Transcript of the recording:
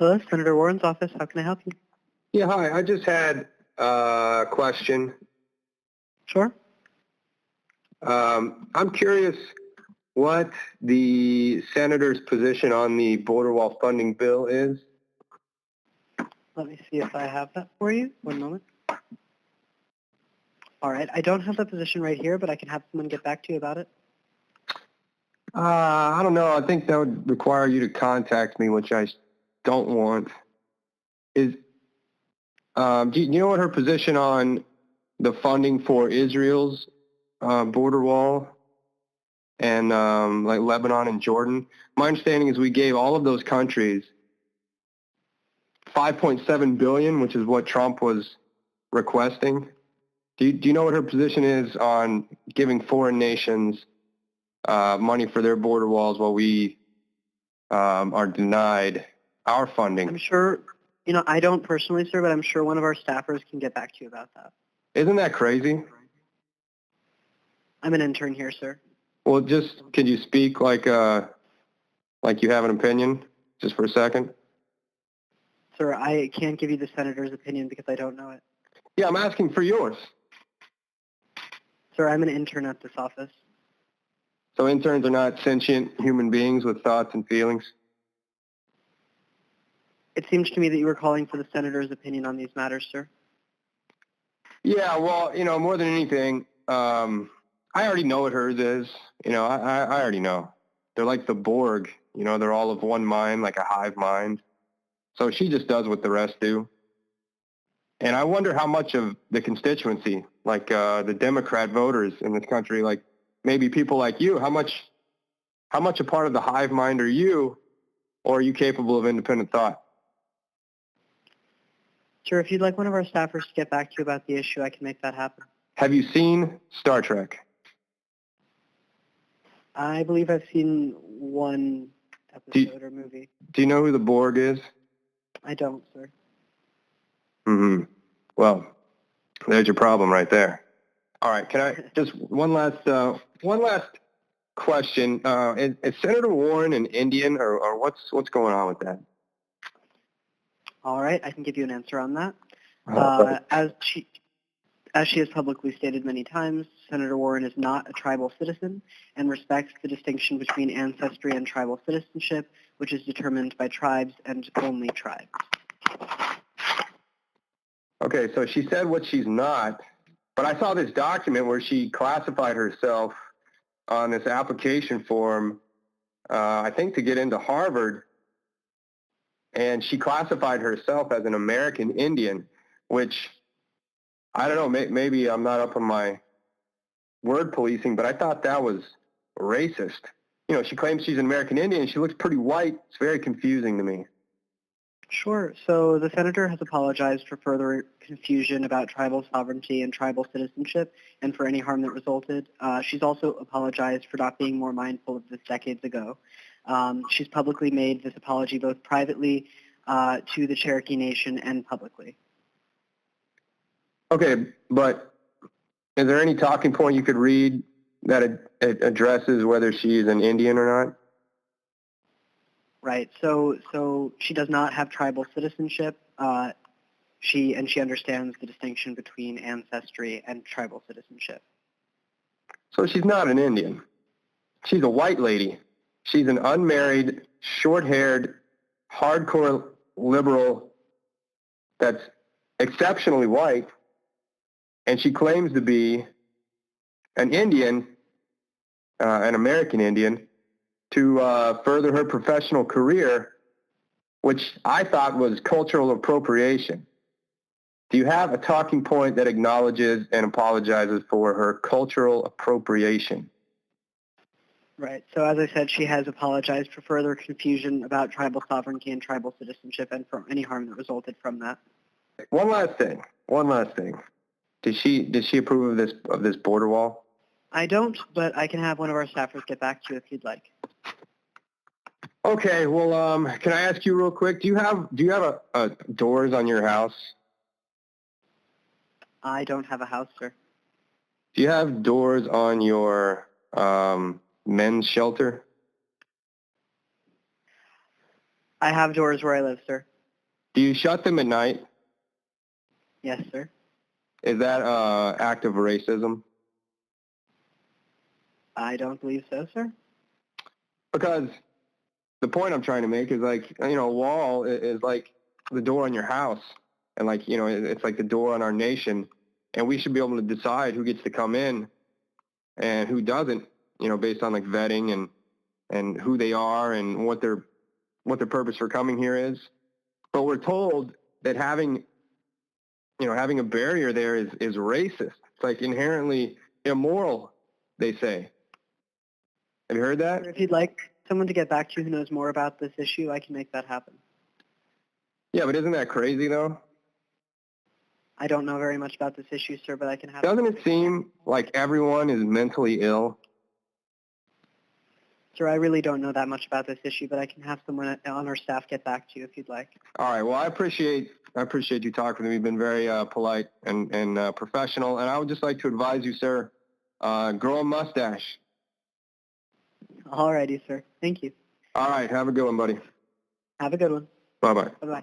Hello, Senator Warren's office. How can I help you? Yeah, hi. I just had a question. Sure. I'm curious what the senator's position on the border wall funding bill is. Let me see if I have that for you. One moment. All right. I don't have that position right here, but I can have someone get back to you about it. I don't know. I think that would require you to contact me, which I don't want. Do you know what her position on the funding for Israel's border wall and like Lebanon and Jordan? My understanding is we gave all of those countries $5.7 billion, which is what Trump was requesting. Do you know what her position is on giving foreign nations money for their border walls while we are denied our funding? I'm sure, I don't personally, sir, but I'm sure one of our staffers can get back to you about that. Isn't that crazy? I'm an intern here, sir. Well, can you speak like you have an opinion, just for a second? Sir, I can't give you the senator's opinion because I don't know it. Yeah, I'm asking for yours. Sir, I'm an intern at this office. So interns are not sentient human beings with thoughts and feelings? It seems to me that you were calling for the senator's opinion on these matters, sir. Yeah, well, more than anything, I already know what hers is. I already know. They're like the Borg. They're all of one mind, like a hive mind. So she just does what the rest do. And I wonder how much of the constituency, like the Democrat voters in this country, like maybe people like you, how much a part of the hive mind are you, or are you capable of independent thought? Sure, if you'd like one of our staffers to get back to you about the issue, I can make that happen. Have you seen Star Trek? I believe I've seen one episode or movie. Do you know who the Borg is? I don't, sir. Mm-hmm. Well, there's your problem right there. All right, can I just one last question? Is Senator Warren an Indian, or what's going on with that? All right, I can give you an answer on that. Right. As she has publicly stated many times, Senator Warren is not a tribal citizen and respects the distinction between ancestry and tribal citizenship, which is determined by tribes and only tribes. Okay, so she said what she's not, but I saw this document where she classified herself on this application form, I think to get into Harvard, and she classified herself as an American Indian, which, I don't know, maybe I'm not up on my word policing, but I thought that was racist. She claims she's an American Indian, and she looks pretty white. It's very confusing to me. Sure. So the senator has apologized for further confusion about tribal sovereignty and tribal citizenship and for any harm that resulted. She's also apologized for not being more mindful of this decades ago. She's publicly made this apology both privately to the Cherokee Nation and publicly. Okay, but is there any talking point you could read that it addresses whether she's an Indian or not? Right. So she does not have tribal citizenship. She understands the distinction between ancestry and tribal citizenship. So she's not an Indian. She's a white lady. She's an unmarried, short-haired, hardcore liberal that's exceptionally white, and she claims to be an Indian, an American Indian, to further her professional career, which I thought was cultural appropriation. Do you have a talking point that acknowledges and apologizes for her cultural appropriation? Right. So as I said, she has apologized for further confusion about tribal sovereignty and tribal citizenship and for any harm that resulted from that. One last thing. Did she approve of this border wall? I don't, but I can have one of our staffers get back to you if you'd like. Okay. Well, can I ask you real quick? Do you have doors on your house? I don't have a house, sir. Do you have doors on your men's shelter? I have doors where I live, sir. Do you shut them at night? Yes, sir. Is that act of racism? I don't believe so, sir. Because the point I'm trying to make is like, a wall is like the door on your house. And like, it's like the door on our nation. And we should be able to decide who gets to come in and who doesn't, based on like vetting and who they are and what their purpose for coming here is. But we're told that having a barrier there is racist. It's like inherently immoral, they say. Have you heard that? If you'd like someone to get back to you who knows more about this issue, I can make that happen. Yeah, but isn't that crazy though? I don't know very much about this issue, sir, but I can have... Doesn't it seem like everyone is mentally ill? Sir, I really don't know that much about this issue, but I can have someone on our staff get back to you if you'd like. All right. Well, I appreciate you talking to me. You've been very polite and professional. And I would just like to advise you, sir, grow a mustache. All righty, sir. Thank you. All right. Have a good one, buddy. Have a good one. Bye-bye. Bye-bye.